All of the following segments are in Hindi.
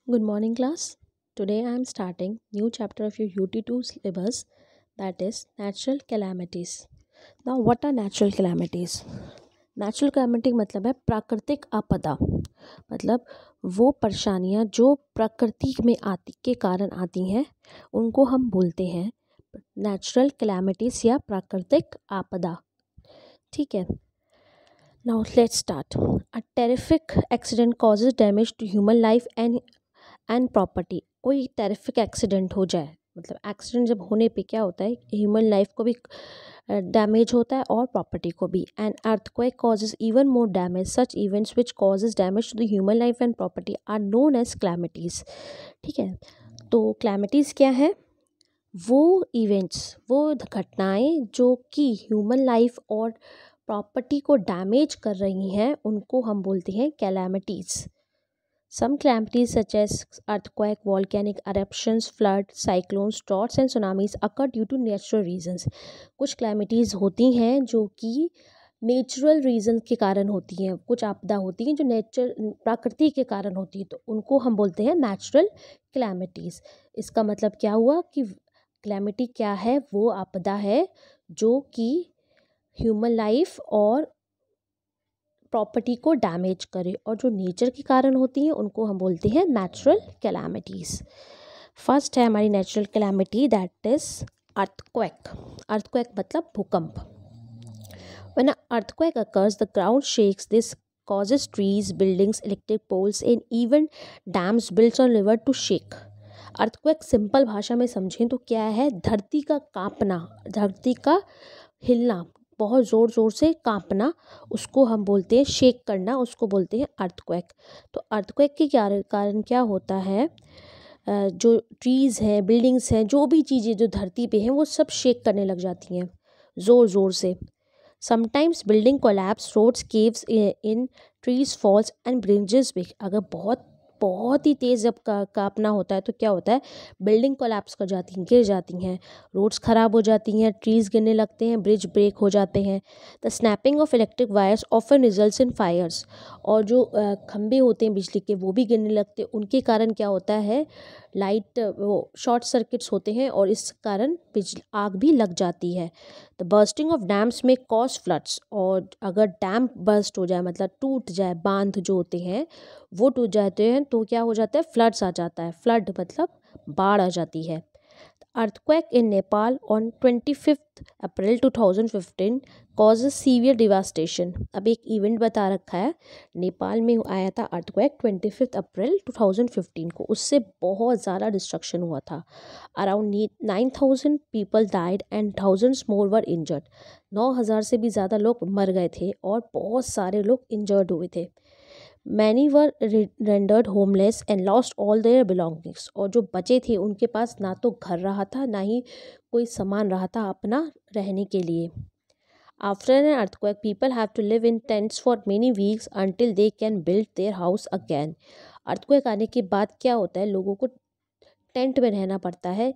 Good morning, class. Today I am starting new chapter of your UT2 syllabus, that is natural calamities. Now, what are natural calamities? Natural calamity मतलब है प्राकृतिक आपदा। मतलब वो परेशानियाँ जो प्रकृति में आती के कारण आती हैं उनको हम बोलते हैं नेचुरल कैलेमिटीज या प्राकृतिक आपदा। ठीक है। Now let's start. A terrific accident causes damage to human life and property. कोई टेरिफिक एक्सीडेंट हो जाए, मतलब एक्सीडेंट जब होने पे क्या होता है, ह्यूमन लाइफ को भी डैमेज होता है और प्रॉपर्टी को भी। And earthquake causes even more damage. Such events which causes damage to the human life and property are known as calamities. ठीक है, तो क्लैमिटीज क्या है? वो इवेंट्स, वो घटनाएं जो कि ह्यूमन लाइफ और प्रॉपर्टी को डैमेज कर रही हैं उनको हम बोलते हैं calamities. Some calamities such as earthquake, volcanic eruptions, flood, cyclones, droughts and tsunamis occur due to natural reasons. कुछ calamities होती हैं जो कि नेचुरल रीजन के कारण होती हैं, कुछ आपदा होती हैं जो नेचर प्रकृति के कारण होती है, तो उनको हम बोलते हैं नेचुरल क्लैमिटीज़। इसका मतलब क्या हुआ कि क्लैमिटी क्या है? वो आपदा है जो कि ह्यूमन लाइफ और प्रॉपर्टी को डैमेज करे, और जो नेचर के कारण होती हैं उनको हम बोलते हैं नेचुरल कैलामिटीज़। फर्स्ट है हमारी natural calamity, that is earthquake. Earthquake मतलब भूकंप। When a earthquake occurs the ground shakes. This causes trees, buildings, electric poles and even dams built on river to shake. Earthquake simple भाषा में समझें तो क्या है? धरती का कांपना, धरती का हिलना, बहुत ज़ोर ज़ोर से कांपना, उसको हम बोलते हैं शेक करना, उसको बोलते हैं अर्थक्वेक। तो अर्थक्वेक के कारण क्या होता है? जो ट्रीज़ हैं, बिल्डिंग्स हैं, जो भी चीज़ें जो धरती पे हैं वो सब शेक करने लग जाती हैं ज़ोर ज़ोर से। Sometimes building collapse, roads caves in, trees falls and bridges big. अगर बहुत बहुत ही तेज़ जब कांपना होता है तो क्या होता है? बिल्डिंग कोलैप्स कर जाती हैं, गिर जाती हैं, रोड्स ख़राब हो जाती हैं, ट्रीज़ गिरने लगते हैं, ब्रिज ब्रेक हो जाते हैं। The snapping of electric wires often results in fires. और जो खंभे होते हैं बिजली के वो भी गिरने लगते हैं, उनके कारण क्या होता है? लाइट वो शॉर्ट सर्किट्स होते हैं और इस कारण बिजली आग भी लग जाती है। द बर्स्टिंग ऑफ डैम्स में कॉज फ्लड्स। और अगर डैम बर्स्ट हो जाए, मतलब टूट जाए, बांध जो होते हैं वो टूट जाते हैं तो क्या हो जाता है? फ्लड्स आ जाता है। फ्लड मतलब बाढ़ आ जाती है। Earthquake in Nepal on 25th April 2015 causes severe devastation। अब एक इवेंट बता रखा है, नेपाल में आया था अर्थक्वेक 25 अप्रैल 2015 को, उससे बहुत ज़्यादा डिस्ट्रक्शन हुआ था। Around 9,000 people died and thousands more were injured. 9,000 से भी ज़्यादा लोग मर गए थे और बहुत सारे लोग इंजर्ड हुए थे। Many were rendered homeless and lost all their belongings. और जो बचे थे उनके पास ना तो घर रहा था, ना ही कोई सामान रहा था अपना रहने के लिए। After an earthquake people have to live in tents for many weeks until they can build their house again. Earthquake आने के बाद क्या होता है? लोगों को टेंट में रहना पड़ता है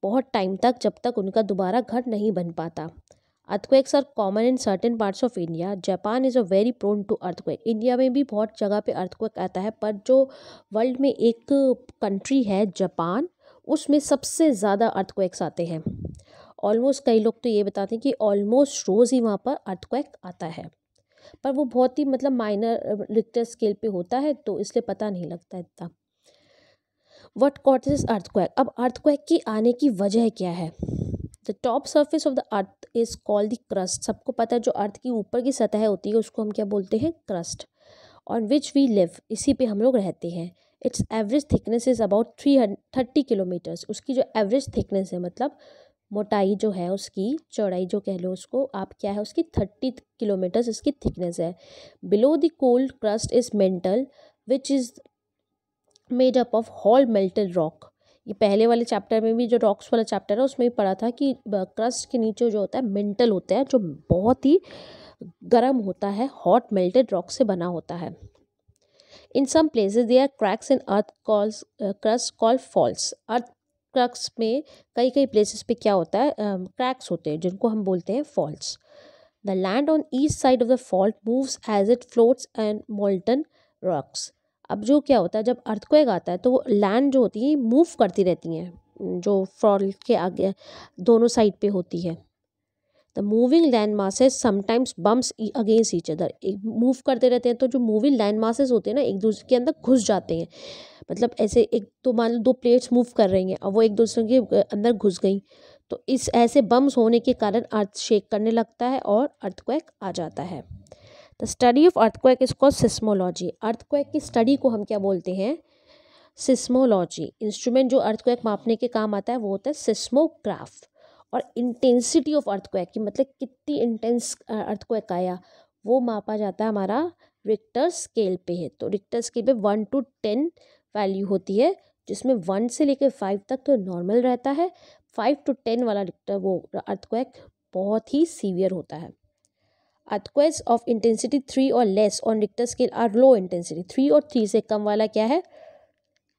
बहुत टाइम तक, जब तक उनका दोबारा घर नहीं बन पाता। Earthquakes are common in certain parts of India. Japan is a very prone to earthquake. India में भी बहुत जगह पे अर्थक्वेक आता है, पर जो वर्ल्ड में एक कंट्री है जापान, उसमें सबसे ज़्यादा अर्थक्वेक्स आते हैं। ऑलमोस्ट कई लोग तो ये बताते हैं कि ऑलमोस्ट रोज़ ही वहाँ पर अर्थक्वेक आता है, पर वो बहुत ही मतलब माइनर रिक्टर स्केल पे होता है, तो इसलिए पता नहीं लगता इतना। What causes earthquake? अब अर्थक्वेक की आने की वजह क्या है? The top surface of the earth is called the crust. सबको पता है जो अर्थ की ऊपर की सतह होती है उसको हम क्या बोलते हैं? Crust. On which we live, इसी पे हम लोग रहते हैं। Its average thickness is about 330 kilometres. उसकी जो एवरेज थिकनेस है, मतलब मोटाई जो है, उसकी चौड़ाई जो कह लो उसको आप, क्या है उसकी? 30 किलोमीटर्स इसकी थिकनेस है। Below the cold crust is mental which is made up of hall melted rock. ये पहले वाले चैप्टर में भी, जो रॉक्स वाला चैप्टर है उसमें भी पढ़ा था कि क्रस्ट के नीचे जो होता है मेंटल होता है, जो बहुत ही गर्म होता है, हॉट मेल्टेड रॉक से बना होता है। In some places there cracks in earth calls crust called faults. Earth crust में कई कई प्लेसेस पे क्या होता है? क्रैक्स होते हैं जिनको हम बोलते हैं faults. The land on east side of the fault moves as it floats and molten rocks. अब जो क्या होता है, जब अर्थक्वेक आता है तो वो लैंड जो होती है मूव करती रहती हैं, जो फॉल्ट के आगे दोनों साइड पे होती है। The moving land masses sometimes bumps against each other, एक मूव करते रहते हैं तो जो मूविंग लैंड मासेस होते हैं ना एक दूसरे के अंदर घुस जाते हैं। मतलब ऐसे एक तो मान लो दो प्लेट्स मूव कर रही हैं और वो एक दूसरे के अंदर घुस गई, तो इस ऐसे बम्स होने के कारण अर्थ शेक करने लगता है और अर्थक्वेक आ जाता है। The study of earthquake is called seismology. Earthquake की स्टडी को हम क्या बोलते हैं? सिस्मोलॉजी। इंस्ट्रूमेंट जो अर्थक्वेक मापने के काम आता है वो होता है सिस्मोग्राफ। और इंटेंसिटी ऑफ अर्थक्वेक की मतलब कितनी इंटेंस अर्थक्वेक आया वो मापा जाता है हमारा रिक्टर स्केल पे है। तो रिक्टर स्केल पे 1 to 10 वैल्यू होती है, जिसमें 1 से लेकर 5 तक तो नॉर्मल रहता है। 5 to 10 वाला रिक्टर वो अर्थक्वेक बहुत ही सीवियर होता है। अर्थक्वेक्स ऑफ इंटेंसिटी 3 और less on Richter scale are low intensity. 3 और 3 से कम वाला क्या है?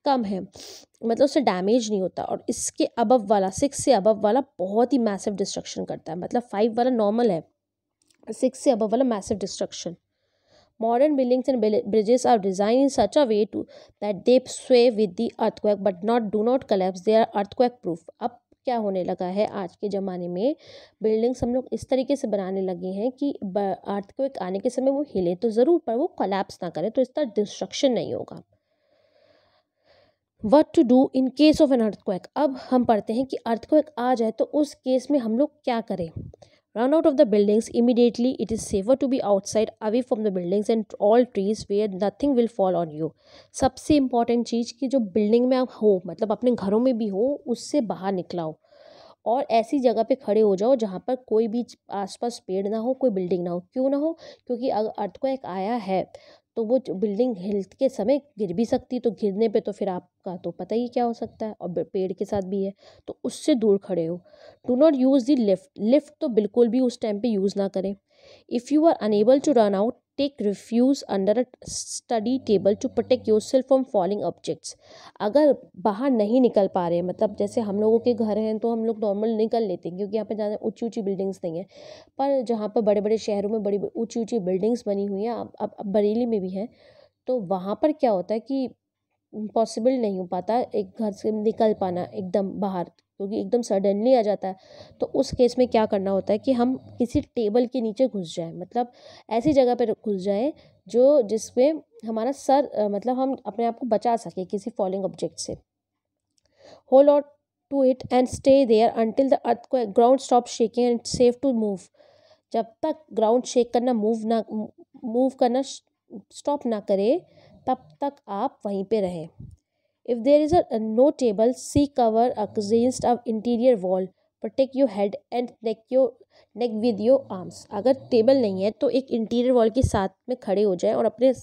कम है, मतलब उससे डैमेज नहीं होता। और इसके अबव वाला 6 से अबव वाला बहुत ही मैसिव डिस्ट्रक्शन करता है। मतलब 5 वाला नॉर्मल है, 6 से अबव वाला massive destruction. Modern buildings and bridges are designed in such a way to that they sway with the earthquake but do not collapse. They are earthquake proof. अब क्या होने लगा है आज के ज़माने में, बिल्डिंग्स हम लोग इस तरीके से बनाने लगे हैं कि अर्थक्वेक आने के समय वो हिले तो ज़रूर पर वो कोलैप्स ना करे, तो इस तरह डिस्ट्रक्शन नहीं होगा। What to do in case of an earthquake? अब हम पढ़ते हैं कि अर्थक्वेक आ जाए तो उस केस में हम लोग क्या करें। Run out of the buildings immediately. It is safer to be outside, away from the buildings and all trees where nothing will fall on you. सबसे इम्पॉर्टेंट चीज़ कि जो बिल्डिंग में आप हो, मतलब अपने घरों में भी हो, उससे बाहर निकलाओ और ऐसी जगह पे खड़े हो जाओ जहाँ पर कोई भी आसपास पेड़ ना हो, कोई बिल्डिंग ना हो। क्यों ना हो? क्योंकि अगर अर्थक्वेक आया है तो वो बिल्डिंग हिलते के समय गिर भी सकती, तो गिरने पे तो फिर आपका तो पता ही क्या हो सकता है, और पेड़ के साथ भी है, तो उससे दूर खड़े हो। Do not use the lift. Lift तो बिल्कुल भी उस टाइम पे यूज़ ना करें। If you are unable to run out, take refuge under a study table to protect yourself from falling objects. अगर बाहर नहीं निकल पा रहे हैं, मतलब जैसे हम लोगों के घर हैं तो हम लोग नॉर्मल निकल लेते हैं क्योंकि यहाँ पे ज़्यादा ऊंची ऊंची बिल्डिंग्स नहीं है। पर जहाँ पर बड़े बड़े शहरों में बड़ी ऊंची ऊंची बिल्डिंग्स बनी हुई हैं, अब बरेली में भी है, तो वहाँ पर क्या होता है कि पॉसिबल नहीं हो पाता एक घर से निकल पाना एकदम बाहर, क्योंकि एकदम सडनली आ जाता है। तो उस केस में क्या करना होता है कि हम किसी टेबल के नीचे घुस जाएं, मतलब ऐसी जगह पर घुस जाएं जो जिसमें हमारा सर मतलब हम अपने आप को बचा सके किसी फॉलिंग ऑब्जेक्ट से। Hold on to it and stay there until the earthquake ground stop shaking and safe to move. जब तक ग्राउंड शेक करना मूव करना स्टॉप ना करे तब तक आप वहीं पे रहें। If there is no table, seek cover against an interior wall. Protect your head and neck with your arms. अगर टेबल नहीं है तो एक इंटीरियर वॉल के साथ में खड़े हो जाए और अपने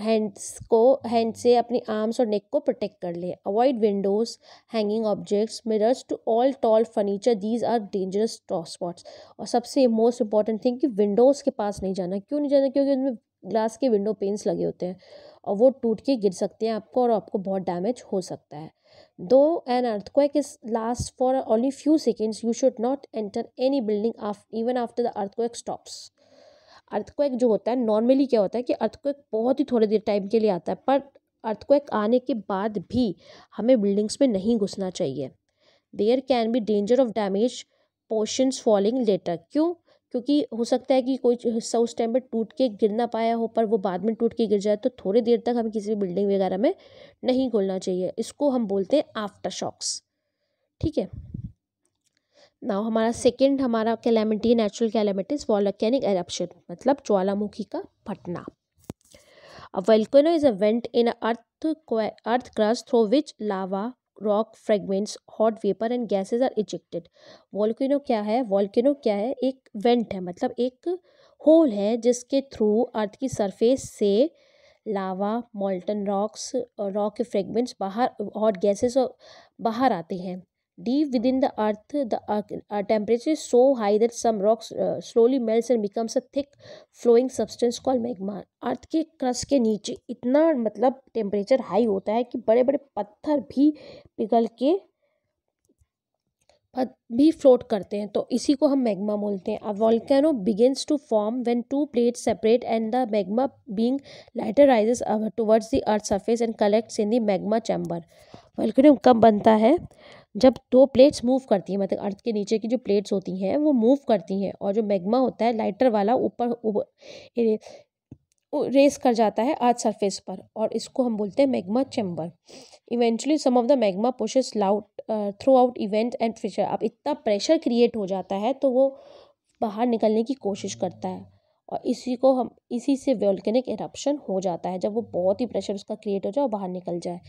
हैंड से अपनी आर्म्स और नेक को प्रोटेक्ट कर ले। Avoid windows, hanging objects, mirrors to all tall furniture, these are dangerous spots. और सबसे मोस्ट इंपॉर्टेंट थिंग कि विंडोज़ के पास नहीं जाना। क्यों नहीं जाना? क्योंकि उनमें ग्लास के विंडो पेन्स लगे होते हैं और वो टूट के गिर सकते हैं आपको और आपको बहुत डैमेज हो सकता है। दो an earthquake is last for only few seconds, you should not enter any building even after the earthquake stops. Earthquake जो होता है नॉर्मली क्या होता है कि अर्थक्वेक बहुत ही थोड़ी देर टाइम के लिए आता है, पर अर्थक्वेक आने के बाद भी हमें बिल्डिंग्स में नहीं घुसना चाहिए। There can be danger of damage portions falling later. क्यों? क्योंकि हो सकता है कि कोई हिस्सा उस टाइम पर टूट के गिर ना पाया हो, पर वो बाद में टूट के गिर जाए, तो थोड़ी देर तक हमें किसी भी बिल्डिंग वगैरह में नहीं घुलना चाहिए। इसको हम बोलते हैं आफ्टर शॉक्स। ठीक है। नाउ हमारा calamity, natural calamities, volcanic eruption, मतलब ज्वालामुखी का फटना। A volcano is a vent in an earth crust through which lava, rock fragments, hot vapor and gases are ejected. Volcano क्या है? वॉल्केनो क्या है? एक वेंट है, मतलब एक होल है जिसके थ्रू अर्थ की सरफेस से लावा, मॉल्टन रॉक्स, रॉक के फ्रेगमेंट्स बाहर, हॉट गैसेस बाहर आते हैं। Deep within the earth, the temperature is so high that some rocks slowly melts and becomes a thick flowing substance called magma. अर्थ के क्रस्ट के नीचे इतना मतलब टेम्परेचर हाई होता है कि बड़े बड़े पत्थर भी पिघल के भी फ्लोट करते हैं, तो इसी को हम मैग्मा बोलते हैं। A volcano begins to form when two plates separate and the magma being lighter rises towards the earth surface and collects in the magma chamber. Volcano कब बनता है? जब दो प्लेट्स मूव करती हैं, मतलब अर्थ के नीचे की जो प्लेट्स होती हैं वो मूव करती हैं, और जो मैग्मा होता है लाइटर वाला ऊपर रेस कर जाता है अर्थ सरफेस पर, और इसको हम बोलते हैं magma chamber. Eventually some of the magma pushes loud through out event and fissure. अब इतना प्रेशर क्रिएट हो जाता है तो वो बाहर निकलने की कोशिश करता है, और इसी से वोल्केनिक इरप्शन हो जाता है, जब वो बहुत ही प्रेशर उसका क्रिएट हो जाए और बाहर निकल जाए।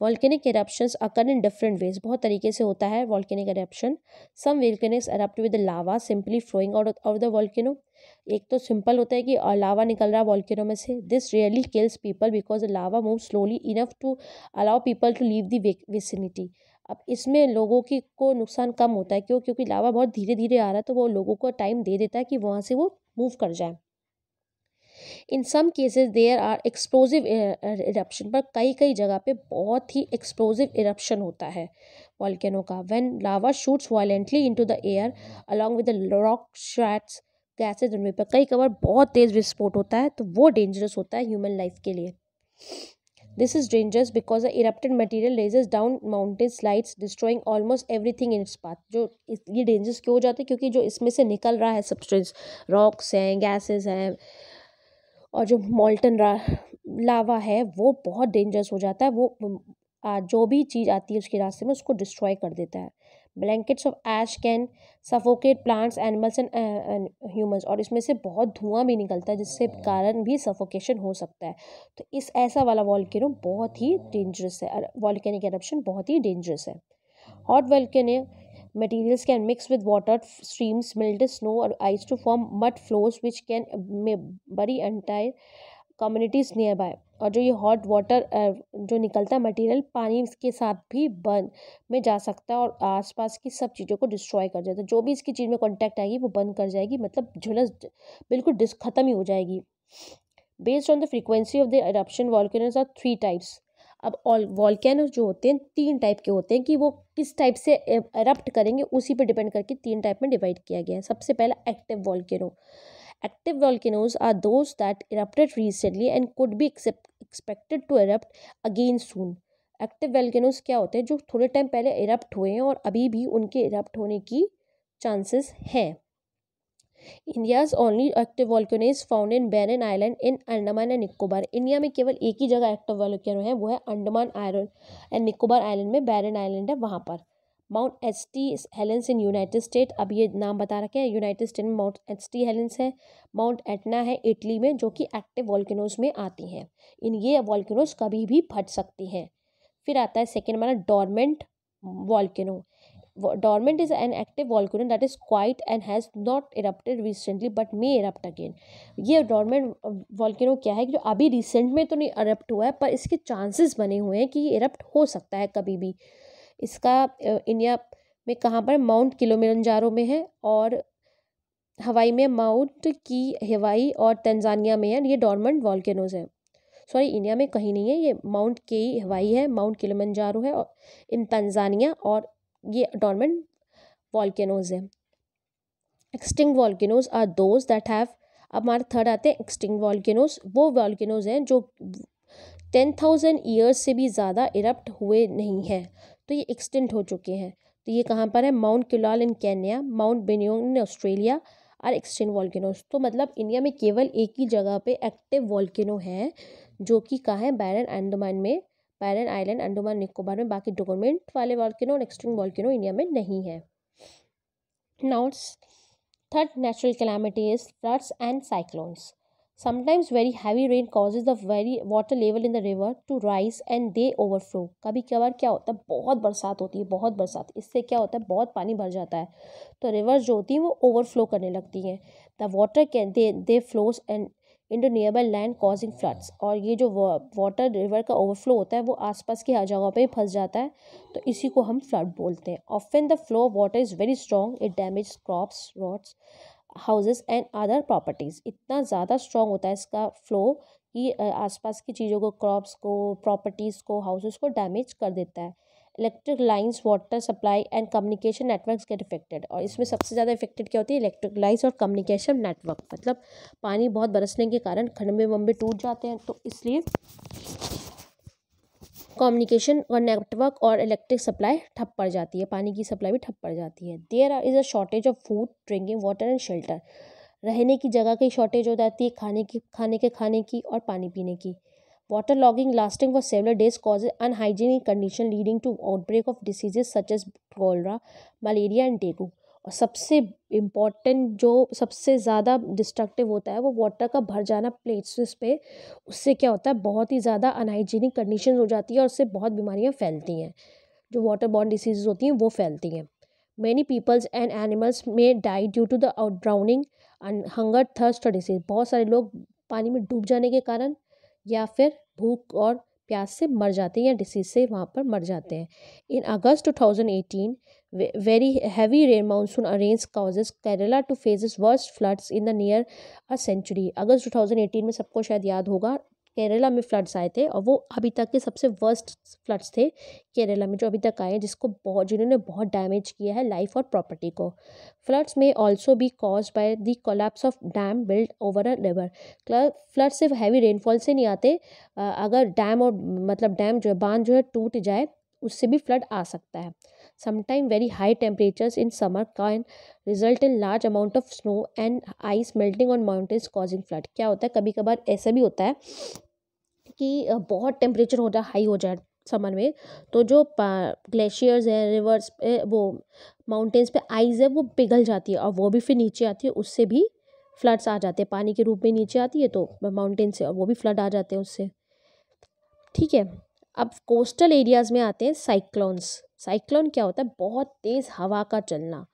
Volcanic eruptions occur in different ways, बहुत तरीके से होता है volcanic eruption. Some volcanics erupt with lava simply flowing out of the volcano. एक तो सिंपल होता है कि लावा निकल रहा है वोल्केनो में से। This rarely kills people because the lava move slowly enough to allow people to leave the vicinity. अब इसमें लोगों की को नुकसान कम होता है, क्यों? क्योंकि लावा बहुत धीरे धीरे आ रहा है, तो वो लोगों को टाइम दे देता है कि वहाँ से वो मूव कर जाए। In some cases there are explosive eruption, पर कई कई जगह पे बहुत ही एक्सप्लोजिव इरप्शन होता है वॉल्केनो का। When lava shoots violently into the air along with the rock shards gases and vapour, कई कबार बहुत तेज विस्फोट होता है, तो वो डेंजरस होता है ह्यूमन लाइफ के लिए। This is dangerous because the erupted material races down mountain slides, destroying almost everything in its path. ये डेंजरस क्यों हो जाता है? क्योंकि जो इसमें से निकल रहा है सब्सटेंस, रॉक्स हैं, गैसेस हैं, और जो मॉल्टन लावा है वो बहुत डेंजरस हो जाता है। वो जो भी चीज़ आती है उसके रास्ते में उसको डिस्ट्रॉय कर देता है। Blankets of ash can suffocate plants animals and humans, और इसमें से बहुत धुआं भी निकलता है जिससे कारण भी सफोकेशन हो सकता है। तो इस ऐसा वाला वॉल्केनो बहुत ही डेंजरस है, वॉल्केनिक एरप्शन बहुत ही डेंजरस है। Hot volcano materials can mix with water streams, melted snow or ice to form mud flows which can bury entire communities nearby। और जो ये हॉट वाटर जो निकलता है मटेरियल पानी के साथ भी बन में जा सकता है और आसपास की सब चीज़ों को डिस्ट्रॉय कर देता है। जो भी इसकी चीज़ में कांटेक्ट आएगी वो बंद कर जाएगी, मतलब झुलस बिल्कुल ख़त्म ही हो जाएगी। Based on the frequency of the eruption volcanoes are 3 types. अब वॉल्केनोज जो होते हैं 3 टाइप के होते हैं, कि वो किस टाइप से एरप्ट करेंगे उसी पर डिपेंड करके 3 टाइप में डिवाइड किया गया है। सबसे पहला active volcano. Active volcanoes are those that erupted recently and could be expected to erupt again soon। Active volcanoes क्या होते हैं? जो थोड़े टाइम पहले इरप्ट हुए हैं और अभी भी उनके इरप्ट होने की चांसेस हैं। India's only active volcano is found in Barren Island in Andaman and Nicobar. India में केवल एक ही जगह एक्टिव वॉल्केनो है, वो है Andaman island and Nicobar island में, बैरन आइलैंड है वहाँ पर। Mount H T Helens in United state, अब ये नाम बता रखे हैं, यूनाइटेड स्टेट में माउंट एच टी हेलेंस है। माउंट एटना है इटली में, जो कि एक्टिव वॉल्केनोज में आती हैं। ये वॉल्केनोज कभी भी फट सकती हैं। फिर आता है सेकेंड हमारा dormant volcano. Dormant is an active volcano that is quiet and has not erupted recently but may erupt again। ये डॉर्मेंट वॉल्केनो क्या है कि जो अभी रिसेंट में तो नहीं erupt हुआ है, पर इसके चांसेस बने हुए हैं कि ये erupt हो सकता है कभी भी। इसका इंडिया में कहाँ पर? माउंट किलिमंजारो में है, और हवाई में माउंट की हवाई, और तंजानिया में है। ये डॉर्मेंट वॉल्केनोज हैं। सॉरी, इंडिया में कहीं नहीं है, ये माउंट की हवाई है, माउंट किलिमंजारो है और इन तंजानिया, और ये डॉर्मेंट वॉल्केनोज है। Extinct volcanoes are those that have, अब हमारे थर्ड आते हैं एक्सटिंक्ट वॉल्केनोज। वो वॉल्केनोज हैं जो 10,000 ईयर्स से भी ज़्यादा इरप्ट हुए नहीं हैं, तो ये एक्सटिंक्ट हो चुके हैं। तो ये कहाँ पर है? Mount Kilal in Kenya, mount Benyong in Australia और एक्सटिंक्ट वॉल्केनोज। तो मतलब इंडिया में केवल एक ही जगह पे एक्टिव वॉल्केनो है, जो कि कहाँ है? बैरन अंडमान में, बैरन आइलैंड अंडमान निकोबार में। बाकी डोरमेंट वाले वॉल्केनो और एक्सटिंक्ट वॉल्केनो इंडिया में नहीं है। Now third natural calamity is floods and cyclones। Sometimes very heavy rain causes the very water level in the river to rise and they overflow। कभी कभार क्या होता है? बहुत बरसात होती है, बहुत बरसात, इससे क्या होता है? बहुत पानी भर जाता है, तो रिवर्स जो होती हैं वो ओवरफ्लो करने लगती हैं। The water can they flows and into nearby land causing floods. और ये जो वाटर रिवर का ओवरफ्लो होता है वो आसपास की हर जगह पे फंस जाता है, तो इसी को हम फ्लड बोलते हैं। Often the flow of water is very strong, it damage crops, roads, houses and other properties. इतना ज़्यादा स्ट्रॉन्ग होता है इसका फ्लो कि आसपास की चीज़ों को, क्रॉप्स को, प्रॉपर्टीज़ को, हाउसेस को डैमेज कर देता है। Electric lines, water supply and communication networks get affected. और इसमें सबसे ज़्यादा इफेक्टेड क्या होती है? इलेक्ट्रिक लाइंस और कम्युनिकेशन नेटवर्क। मतलब पानी बहुत बरसने के कारण खंभे वंबे टूट जाते हैं, तो इसलिए कम्युनिकेशन और नेटवर्क और इलेक्ट्रिक सप्लाई ठप पड़ जाती है, पानी की सप्लाई भी ठप पड़ जाती है। There is a shortage of food, drinking water and shelter. रहने की जगह की शॉर्टेज हो जाती है, खाने की और पानी पीने की। Water logging lasting for several days causes unhygienic condition leading to outbreak of diseases such as cholera, malaria and dengue. और सबसे इम्पॉर्टेंट जो सबसे ज़्यादा डिस्ट्रक्टिव होता है वो वाटर का भर जाना प्लेसेस पे। उससे क्या होता है? बहुत ही ज़्यादा अनहाइजीनिक कंडीशन हो जाती है और उससे बहुत बीमारियाँ फैलती हैं। जो वाटर बॉर्न डिसीज़ होती हैं वो फैलती हैं। Many peoples and animals may die due to the drowning, hunger, thirst और डिसीज। बहुत सारे लोग पानी में डूब जाने के कारण या फिर भूख और प्यास से मर जाते हैं या डिसीज से वहाँ पर मर जाते हैं। In August 2018 very heavy rain monsoon rains causes Kerala to faces worst floods in the near a century. अगस्त 2018 में सबको शायद याद होगा, केरला में फ्लड्स आए थे और वो अभी तक के सबसे वर्स्ट फ्लड्स थे केरला में जो अभी तक आए हैं, जिन्होंने बहुत डैमेज किया है लाइफ और प्रॉपर्टी को। फ्लड्स में also be cause by the collapse of dam build over a river. Flood सिर्फ हैवी रेनफॉल से नहीं आते, अगर डैम और मतलब डैम जो है, बांध जो है टूट जाए, उससे भी फ्लड आ सकता है। Sometime very high temperatures in summer can result in large amount of snow and ice melting on mountains causing flood. क्या होता है? कभी कभार ऐसा भी होता है कि बहुत टेम्परेचर हो जाए, हाई हो जाए समर में, तो जो ग्लेशियर्स है, रिवर्स वो माउंटेन्स पे आइस है वो पिघल जाती है और वो भी फिर नीचे आती है, उससे भी फ्लड्स आ जाते हैं। पानी के रूप में नीचे आती है तो माउंटेन से, और वो भी फ्लड आ जाते हैं उससे। ठीक है, अब कोस्टल एरियाज़ में आते हैं साइक्लोन्स। साइक्लोन क्या होता है? बहुत तेज़ हवा का चलना।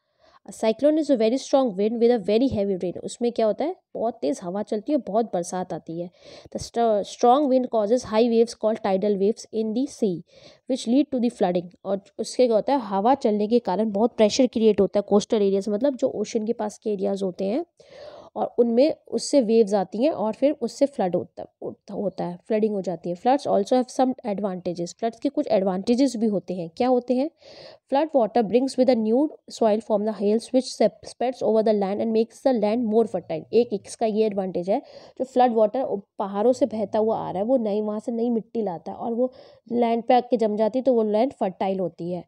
Cyclone is a very strong wind with a very heavy rain. उसमें क्या होता है? बहुत तेज़ हवा चलती है, बहुत बरसात आती है। The strong wind causes high waves called tidal waves in the sea which lead to the flooding. और उसके क्या होता है? हवा चलने के कारण बहुत प्रेशर क्रिएट होता है कोस्टल एरियाज, मतलब जो ओशन के पास के एरियाज होते हैं, और उनमें उससे वेव्स आती हैं और फिर उससे फ्लड होता है, फ्लडिंग हो जाती है। Floods also have some advantages. Floods के कुछ एडवांटेजेस भी होते हैं। क्या होते हैं? Flood water brings with a new soil from the hills which spreads over the land and makes the land more fertile. एक इसका ये एडवांटेज है, जो फ्लड वाटर पहाड़ों से बहता हुआ आ रहा है वो नई, वहाँ से नई मिट्टी लाता है और वो लैंड पे आके जम जाती है, तो वो लैंड फर्टाइल होती है।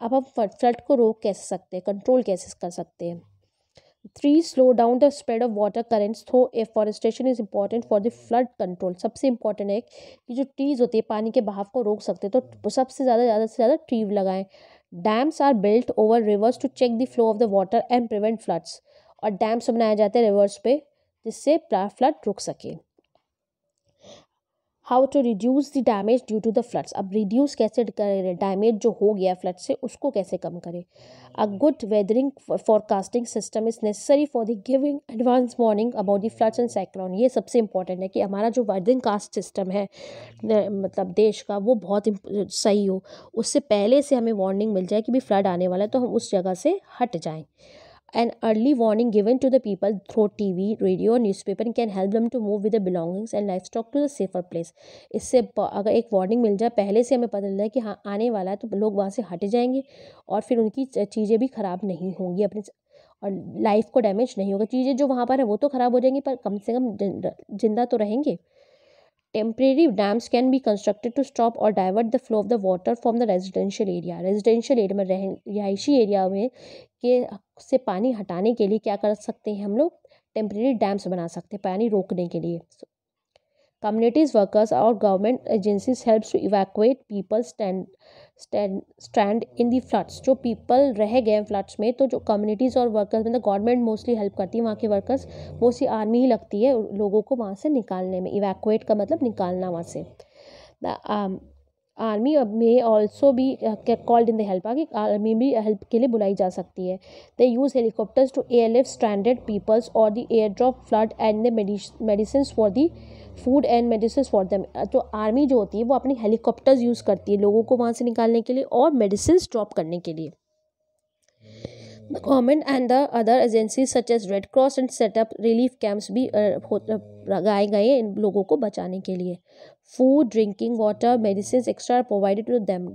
अब हम फ्लड को रोक कैसे सकते हैं, कंट्रोल कैसे कर सकते हैं? Trees slow down the spread of water currents, though afforestation is important for the flood control। सबसे इम्पोर्टेंट है कि जो ट्रीज होती है पानी के बहाव को रोक सकते हैं, तो सबसे ज़्यादा से ज़्यादा ट्री लगाएं। Dams are built over rivers to check the flow of the water and prevent floods. और डैम्स बनाए जाते हैं रिवर्स पे, जिससे फ्लड रुक सके। How to reduce the damage due to the floods. अब रिड्यूस कैसे करें डैमेज जो हो गया फ्लड से, उसको कैसे कम करें? A good weathering forecasting system is necessary for the giving advance warning about the floods and cyclone. ये सबसे इंपॉर्टेंट है कि हमारा जो वेदरिंग कास्ट सिस्टम है मतलब देश का, वो बहुत सही हो, उससे पहले से हमें वार्निंग मिल जाए कि भी फ्लड आने वाला है, तो हम उस जगह से हट जाएं। An early warning given to the people through TV, radio or newspaper can help them to move with their belongings and livestock to a safer place। इससे अगर एक वार्निंग मिल जाए पहले से, हमें पता चल जाए कि हाँ आने वाला है, तो लोग वहाँ से हट जाएंगे और फिर उनकी चीज़ें भी ख़राब नहीं होंगी अपनी, और लाइफ को डैमेज नहीं होगा। चीज़ें जो वहाँ पर है वो तो ख़राब हो जाएंगी, पर कम से कम जिंदा तो रहेंगे। Temporary dams can be constructed to stop or divert the flow of the water from the residential area। Residential area में रिहायशी एरिया में के से पानी हटाने के लिए क्या कर सकते हैं हम लोग? टेम्परेरी डैम्स बना सकते हैं पानी रोकने के लिए। कम्युनिटीज वर्कर्स और government agencies helps to evacuate people stand in the floods. जो पीपल रह गए फ्लड्स में, तो जो कम्युनिटीज़ और वर्कर्स, मतलब गवर्नमेंट मोस्टली हेल्प करती है, वहाँ के वर्कर्स मोस्टली आर्मी ही लगती है लोगों को वहाँ से निकालने में। इवैक्यूएट का मतलब निकालना वहाँ से। आर्मी में ऑल्सो भी कॉल्ड इन द हेल्प, आगे आर्मी भी हेल्प के लिए बुलाई जा सकती है। They use helicopters to airlift stranded peoples और the air drop flood and the medicine for the food and medicine for them. तो आर्मी जो होती है वो अपनी हेलीकॉप्टर्स यूज़ करती है लोगों को वहाँ से निकालने के लिए और मेडिसिन ड्रॉप करने के लिए। The government and the other agencies such as Red Cross and set up relief camps भी लगाए गए इन लोगों को बचाने के लिए। Food, drinking water, medicines extra are provided to them।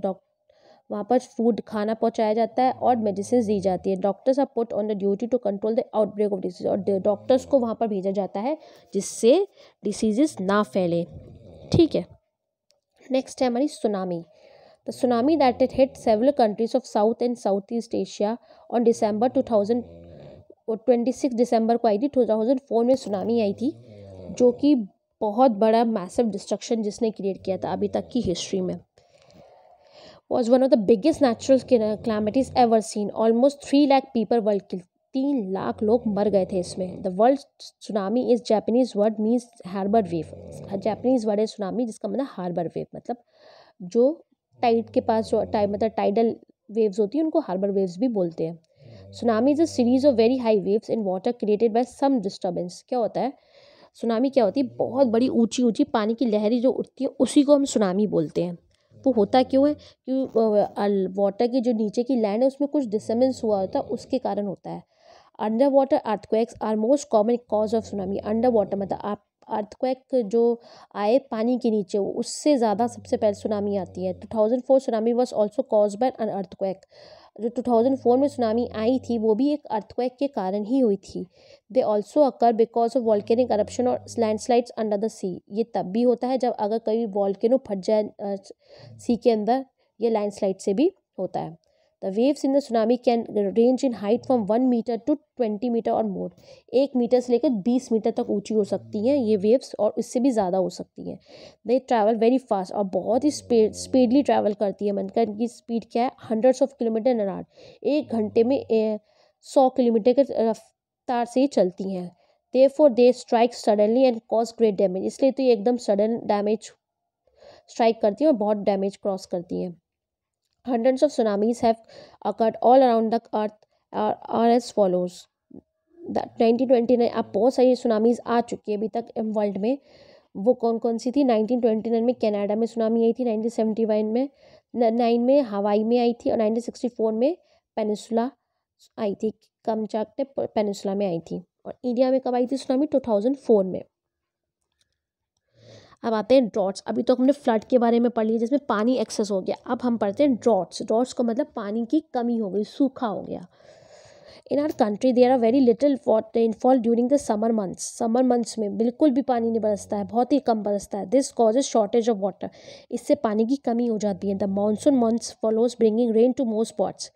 वहाँ पर फूड खाना पहुँचाया जाता है और मेडिसिन दी जाती है। Doctors are put on the duty to control the outbreak of disease, और डॉक्टर्स को वहाँ पर भेजा जाता है जिससे डिसीजेस ना फैले। ठीक है, नेक्स्ट है हमारी tsunami. The tsunami that it hit several countries of south and south east Asia on December 26 दिसंबर को आई थी। 2004 में सुनामी आई थी, जो कि बहुत बड़ा मैसिव डिस्ट्रक्शन जिसने क्रिएट किया था अभी तक की हिस्ट्री में। was one of the biggest natural calamities ever seen. Almost 3 lakh people were killed. 3 lakh लोग मर गए थे इसमें। The world tsunami is Japanese word means harbour wave. Japanese word है सुनामी जिसका मतलब हार्बर वेव, मतलब जो टाइड के पास जो मतलब टाइडल वेव्स होती हैं उनको हार्बर वेव्स भी बोलते हैं। Tsunami is a series of very high waves in water created by some disturbance. क्या होता है सुनामी? क्या होती है? बहुत बड़ी ऊंची ऊंची पानी की लहरें जो उठती है उसी को हम सुनामी बोलते हैं। वो होता क्यों है? कि वाटर की जो नीचे की लैंड है उसमें कुछ डिस्टर्बेंस हुआ होता है, उसके कारण होता है। Under water earthquakes are most common cause of tsunami. Under water मतलब आप अर्थक्वेक जो आए पानी के नीचे उससे ज़्यादा सबसे पहले सुनामी आती है। 2004 tsunami was also cause by an earthquake. जो 2004 में सुनामी आई थी वो भी एक अर्थक्वेक के कारण ही हुई थी। They also occur because of volcanic corruption और लैंडस्लाइड्स अंडर द सी। ये तब भी होता है जब अगर कभी वॉल्केनो फट जाए सी के अंदर, ये लैंडस्लाइड से भी होता है। The waves in the tsunami can range in height from 1 metre to 20 metre or more. 1 metre से लेकर 20 मीटर तक ऊंची हो सकती हैं ये वेव्स, और इससे भी ज़्यादा हो सकती हैं। दे ट्रैवल वेरी फास्ट, और बहुत ही स्पीडली ट्रैवल करती है। मतलब इनकी स्पीड क्या है? 100 ऑफ किलोमीटर इन आवर। 1 घंटे में 100 किलोमीटर के रफ्तार से ही चलती हैं। Therefore they strike suddenly and cause great damage। इसलिए तो ये एकदम सडन डैमेज स्ट्राइक करती हैं और बहुत डैमेज क्रॉस करती हैं। Hundreds of tsunamis have occurred all around the earth are as follows। 1929 अब बहुत सारी सुनामीज आ चुकी है अभी तक वर्ल्ड में। वो कौन कौन सी थी? 1929 में कनाडा में सुनामी आई थी, 1971 में 9 में हवाई में आई थी, और 1964 में पेनिसुला आई थी, कमचाटे पेनिसुला में आई थी। और इंडिया में कब आई थी सुनामी? 2004 में। अब आते हैं ड्रॉट्स। अभी तो हमने फ्लड के बारे में पढ़ लिया जिसमें पानी एक्सेस हो गया। अब हम पढ़ते हैं ड्रॉट्स। ड्रॉट्स का मतलब पानी की कमी हो गई, सूखा हो गया। In our country there are very little rainfall during the summer months. Summer months में बिल्कुल भी पानी नहीं बरसता है, बहुत ही कम बरसता है। This causes shortage of water. इससे पानी की कमी हो जाती है। The monsoon months follows bringing rain to more spots.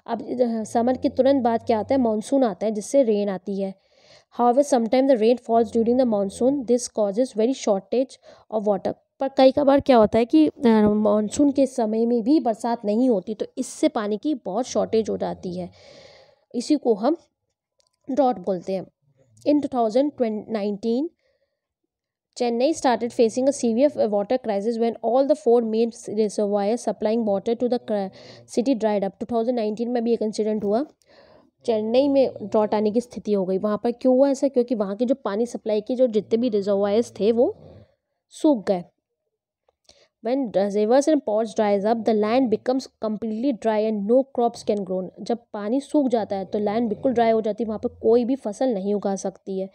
अब समर के तुरंत बाद क्या आता है? मानसून आता है जिससे रेन आती है। However, sometimes the rain falls during the monsoon. This causes very shortage of water। पर कई कबार क्या होता है कि मानसून के समय में भी बरसात नहीं होती, तो इससे पानी की बहुत शॉर्टेज हो जाती है। इसी को हम ड्रॉट बोलते हैं। इन 2019 Chennai started facing a severe water crisis when all the 4 main reservoirs supplying water to the city dried up। 2019 में भी एक इंसिडेंट हुआ, चेन्नई में ड्रॉट आने की स्थिति हो गई। वहाँ पर क्यों हुआ ऐसा? क्योंकि वहाँ की जो पानी सप्लाई की जो जितने भी रिजर्वायर्स थे वो सूख गए। When rivers and ponds dries up, the land becomes completely dry and no crops can grow। जब पानी सूख जाता है तो लैंड बिल्कुल ड्राई हो जाती है, वहाँ पर कोई भी फसल नहीं उगा सकती है।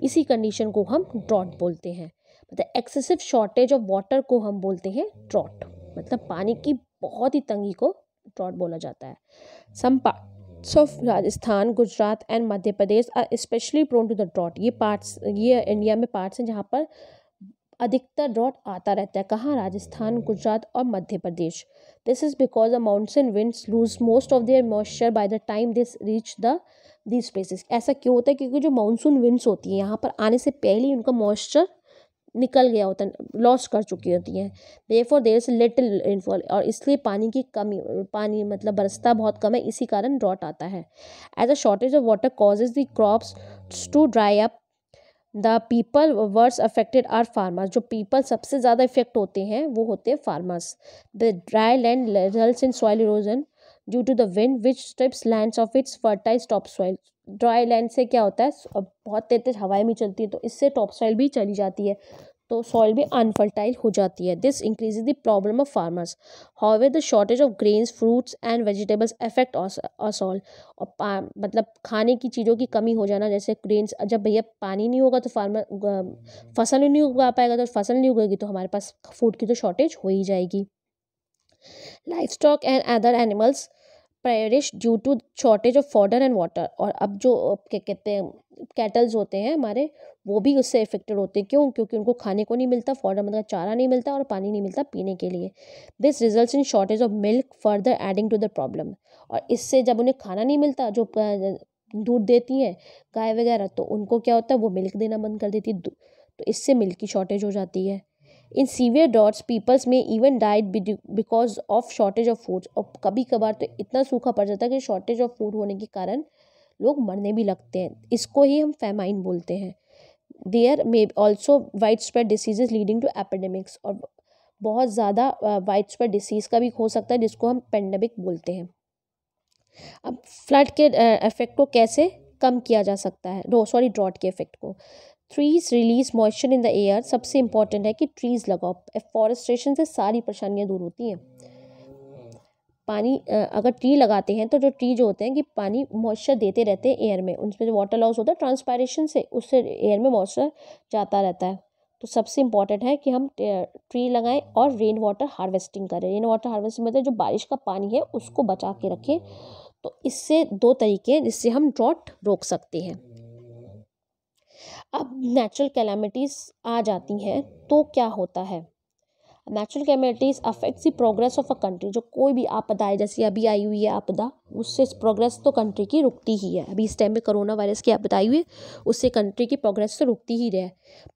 इसी कंडीशन को हम ड्रॉट बोलते हैं। मतलब एक्सेसिव शॉर्टेज ऑफ वाटर को हम बोलते हैं ड्रॉट। मतलब पानी की बहुत ही तंगी को ड्रॉट बोला जाता है। Some parts of Rajasthan, Gujarat and Madhya Pradesh are specially prone to the drought. ये इंडिया में पार्ट्स हैं जहाँ पर अधिकतर ड्रॉट आता रहता है। कहाँ? राजस्थान, गुजरात और Madhya Pradesh. This is because the monsoon winds lose most of their moisture by the time this reach these places. ऐसा क्यों होता है? क्योंकि जो मानसून विंड्स होती हैं यहाँ पर आने से पहले ही उनका मॉइस्चर निकल गया होता है, लॉस कर चुकी होती हैं। Therefore there is little rainfall, और इसलिए पानी की कमी, पानी मतलब बरसता बहुत कम है, इसी कारण ड्रॉट आता है। As a shortage of water causes the crops to dry up. The people worse affected are farmers. जो पीपल सबसे ज़्यादा इफेक्ट होते हैं वो होते हैं farmers. The dry land results in soil erosion due to the wind which strips lands of its fertile top soil. Dry land से क्या होता है? बहुत तेज तेज हवाएं भी चलती है तो इससे टॉप सॉइल भी चली जाती है, तो सॉइल भी अनफर्टाइल हो जाती है। This increases the problem of farmers. However the shortage of grains, fruits and vegetables affect us all. और मतलब खाने की चीज़ों की कमी हो जाना, जैसे ग्रेन्स, जब भैया पानी नहीं होगा तो फार्मर फसल नहीं उगा पाएगा, तो फसल नहीं उगेगी तो हमारे पास फूड की तो शॉर्टेज हो ही जाएगी। Livestock and other animals perish due to shortage of fodder and water. और अब जो क्या कहते हैं कैटल्स होते हैं हमारे, वो भी उससे इफेक्टेड होते हैं। क्यों? क्योंकि उनको खाने को नहीं मिलता, फॉडर मतलब चारा नहीं मिलता और पानी नहीं मिलता पीने के लिए। This results in shortage of milk further adding to the problem. और इससे जब उन्हें खाना नहीं मिलता, जो दूध देती हैं गाय वगैरह, तो उनको क्या होता है, वो मिल्क देना बंद कर देती है, तो इससे मिल्क की शॉर्टेज हो जाती है। इन सीवियर ड्रॉट्स पीपल्स में even died because of shortage of food. और कभी कभार तो इतना सूखा पड़ जाता है कि शॉर्टेज ऑफ फूड होने के कारण लोग मरने भी लगते हैं। इसको ही हम फैमाइन बोलते हैं। There may also widespread diseases leading to epidemics. और बहुत ज़्यादा वाइड स्प्रेड डिसीज़ का भी हो सकता है, जिसको हम पेंडेमिक बोलते हैं। अब फ्लड के इफेक्ट को कैसे कम किया जा सकता है, ड्रॉट के इफेक्ट को। Trees release moisture in the air. सबसे इंपॉर्टेंट है कि ट्रीज लगाओ। एफॉरेस्टेशन से सारी परेशानियां दूर होती हैं। पानी अगर ट्री लगाते हैं तो जो ट्री जो होते हैं कि पानी मॉइस्चर देते रहते हैं एयर में, उनमें जो वाटर लॉस होता है ट्रांसपायरेशन से, उससे एयर में मॉइस्चर जाता रहता है। तो सबसे इम्पॉर्टेंट है कि हम ट्री लगाएं और रेन वाटर हार्वेस्टिंग करें। रेन वाटर हार्वेस्टिंग मतलब जो बारिश का पानी है उसको बचा के रखें। तो इससे दो तरीके हैं जिससे हम ड्रॉट रोक सकते हैं। अब नेचुरल कैलामिटीज़ आ जाती हैं तो क्या होता है। Natural calamities affects the progress of a country. जो कोई भी आपदा है, जैसे अभी आई हुई है आपदा, उससे प्रोग्रेस तो कंट्री की रुकती ही है। अभी इस टाइम में कोरोना वायरस की आपदा आई हुई है, उससे कंट्री की प्रोग्रेस तो रुकती ही रहे।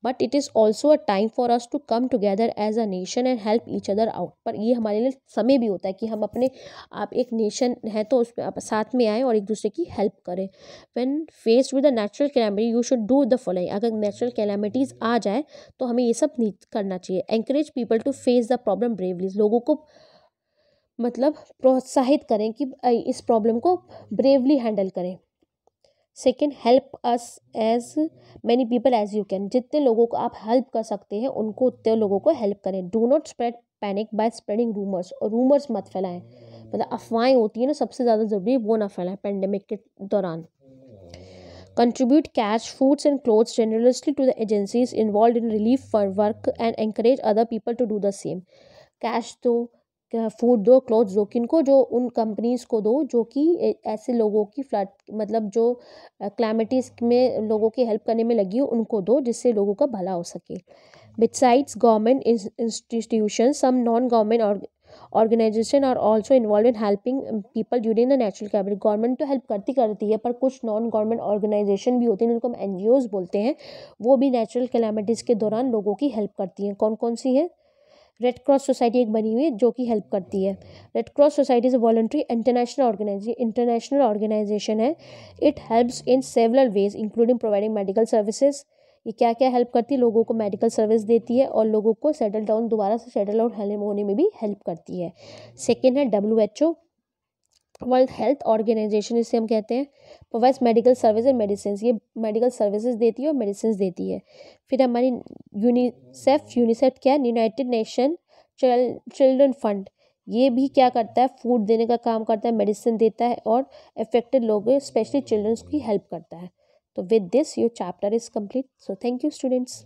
But it is also a time for us to come together as a nation and help each other out. पर ये हमारे लिए समय भी होता है कि हम अपने आप एक नेशन है तो उस साथ में आएँ और एक दूसरे की हेल्प करें। When faced with a natural calamity you should do the following. अगर नेचुरल कैलामिटीज़ आ जाए तो हमें ये सब नहीं करना चाहिए। Encourage people to face the problem bravely. लोगों को मतलब प्रोत्साहित करें कि इस प्रॉब्लम को ब्रेवली हैंडल करें। Second, help us as many people as you can. जितने लोगों को आप हेल्प कर सकते हैं उनको उतने लोगों को हेल्प करें। Do not spread panic by spreading rumours. और रूमर्स मत फैलाएं, मतलब अफवाहें होती है ना, सबसे ज़्यादा ज़रूरी वो ना फैलाएं पेंडेमिक के दौरान। Contribute cash, foods and clothes generously to the agencies involved in relief for work and encourage other people to do the same. Cash दो, फूड दो, क्लोथ्स दो। किनको? जो उन कंपनीज को दो जो कि ऐसे लोगों की फ्लड मतलब जो क्लैमिटीज में लोगों की हेल्प करने में लगी हो, उनको दो जिससे लोगों का भला हो सके। Besides government institutions, some non-government organisation are also involve in helping people during the natural calamity. Government तो हेल्प करती है, पर कुछ नॉन गवर्नमेंट ऑर्गेनाइजेशन भी होती हैं जिनको हम NGOs बोलते हैं, वो भी नेचुरल कैलामिटीज़ के दौरान लोगों की हेल्प करती हैं। कौन कौन सी है? रेड क्रॉस सोसाइटी एक बनी हुई है जो कि हेल्प करती है। Red Cross society is a voluntary international organisation है। It helps in several ways including providing medical services. ये क्या क्या हेल्प करती है? लोगों को मेडिकल सर्विस देती है और लोगों को दोबारा से सेटल डाउन होने में भी हेल्प करती है। सेकेंड है WHO, वर्ल्ड हेल्थ ऑर्गेनाइजेशन इसे हम कहते हैं। Provides medical service and medicine. ये मेडिकल सर्विसेज देती है और मेडिसिन देती है। फिर हमारी यूनिसेफ क्या है? United nation children fund. ये भी क्या करता है? फूड देने का काम करता है, मेडिसिन देता है और अफेक्टेड लोगों स्पेशली चिल्ड्रंस की हेल्प करता है। तो with this your chapter is complete. So thank you students.